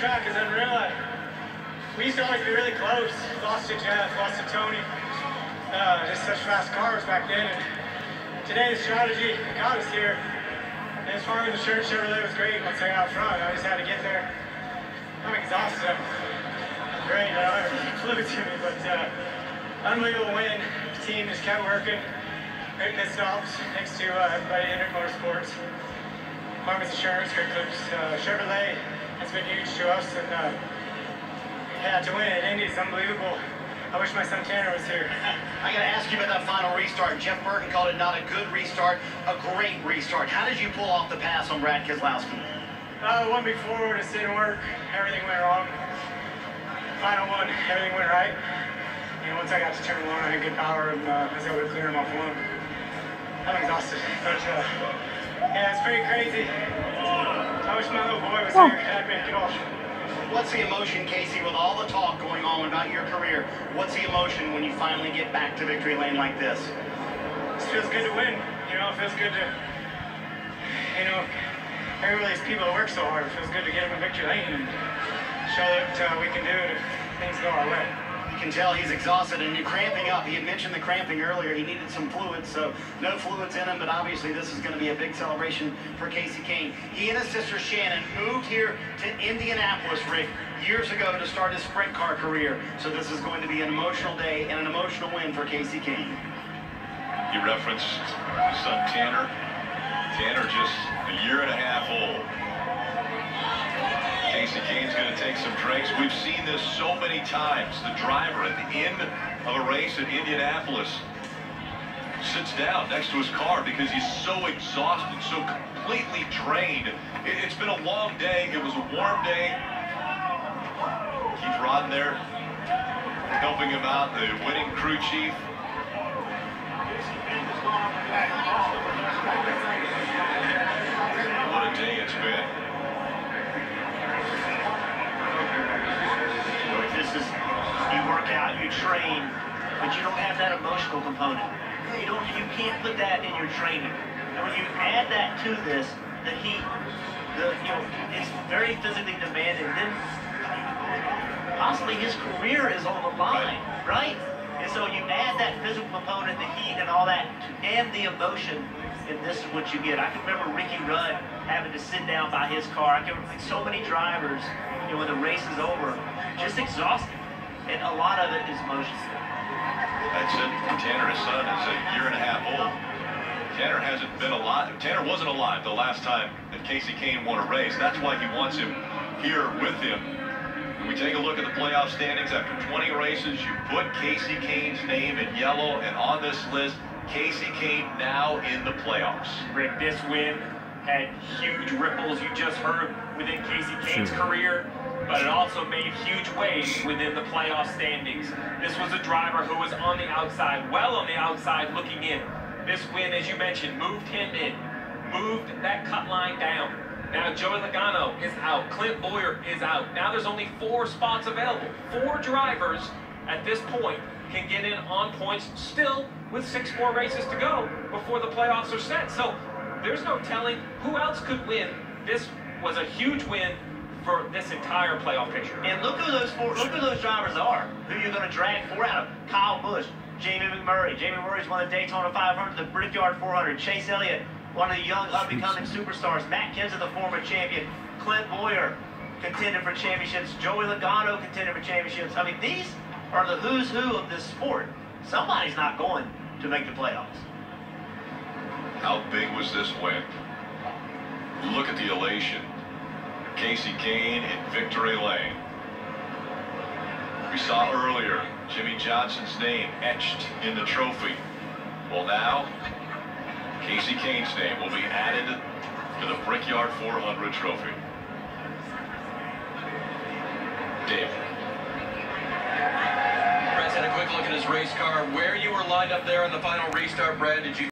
track is unreal. We used to always be really close. Lost to Jeff, lost to Tony. Just such fast cars back then. And today the strategy got us here. And as far as the Chevrolet was great once I got out front. I just had to get there. I'm exhausted. I'm great. It flew to me, but unbelievable win. The team just kept working. Great pit stops thanks to everybody in Motorsports. Marvin's Insurance, Great Clips, Chevrolet has been huge to us, and yeah, to win at Indy is unbelievable. I wish my son Tanner was here. I got to ask you about that final restart. Jeff Burton called it not a good restart, a great restart. How did you pull off the pass on Brad Keselowski? The one before just didn't work. Everything went wrong. Final one, everything went right. And once I got to turn one, I had good power, and I was able to clear him off one. I'm exhausted, but yeah, it's pretty crazy. I wish my little boy was here. I'd make it off. What's the emotion, Kasey, with all the talk going on about your career? What's the emotion when you finally get back to victory lane like this? It feels good to win. You know, it feels good to, you know, everybody, these people that work so hard, it feels good to get them in victory lane and show that we can do it if things go our way. You can tell he's exhausted and you're cramping up. He had mentioned the cramping earlier. He needed some fluids, so no fluids in him, but obviously this is going to be a big celebration for Kasey Kahne. He and his sister Shannon moved here to Indianapolis, Rick, years ago to start his sprint car career. So this is going to be an emotional day and an emotional win for Kasey Kahne. You referenced his son Tanner. Tanner just a year and a half old. Kasey Kahne's going to take some drinks. We've seen this so many times. The driver at the end of a race at Indianapolis sits down next to his car because he's so exhausted, so completely drained. It's been a long day. It was a warm day. Keith Rodden there helping him out, the winning crew chief. What a day it's been. You work out, you train, but you don't have that emotional component. You can't put that in your training. And when you add that to this, the heat, it's very physically demanding. Then possibly his career is on the line, right? And so you add that physical component, the heat and all that, and the emotion, and this is what you get. I can remember Ricky Rudd having to sit down by his car. I can remember so many drivers, when the race is over, just exhausted. And a lot of it is emotion. That's it. Tanner, his son, is a year and a half old. Tanner hasn't been alive. Tanner wasn't alive the last time that Kasey Kahne won a race. That's why he wants him here with him. When we take a look at the playoff standings after 20 races, you put Kasey Kahne's name in yellow, and on this list, Kasey Kahne now in the playoffs. Rick, this win had huge ripples, you just heard, within Kasey Kahne's career, but it also made huge waves within the playoff standings. This was a driver who was on the outside, well on the outside, looking in. This win, as you mentioned, moved him in, moved that cut line down. Now Joey Logano is out, Clint Bowyer is out. Now there's only 4 spots available. 4 drivers at this point can get in on points still with 6 more races to go before the playoffs are set. So there's no telling who else could win. This was a huge win for this entire playoff picture. And look who those drivers are. Who you're going to drag 4 out of. Kyle Busch, Jamie McMurray. Jamie McMurray's won the Daytona 500, the Brickyard 400. Chase Elliott, one of the young up-and-coming superstars. Matt Kenseth, the former champion. Clint Bowyer, contender for championships. Joey Logano, contender for championships. I mean, these are the who's who of this sport. Somebody's not going to make the playoffs. How big was this win? Look at the elation. Kasey Kahne in victory lane. We saw earlier Jimmy Johnson's name etched in the trophy. Well, now Kasey Kahne's name will be added to the Brickyard 400 trophy. Dave. Brad's had a quick look at his race car. Where you were lined up there in the final restart, Brad, did you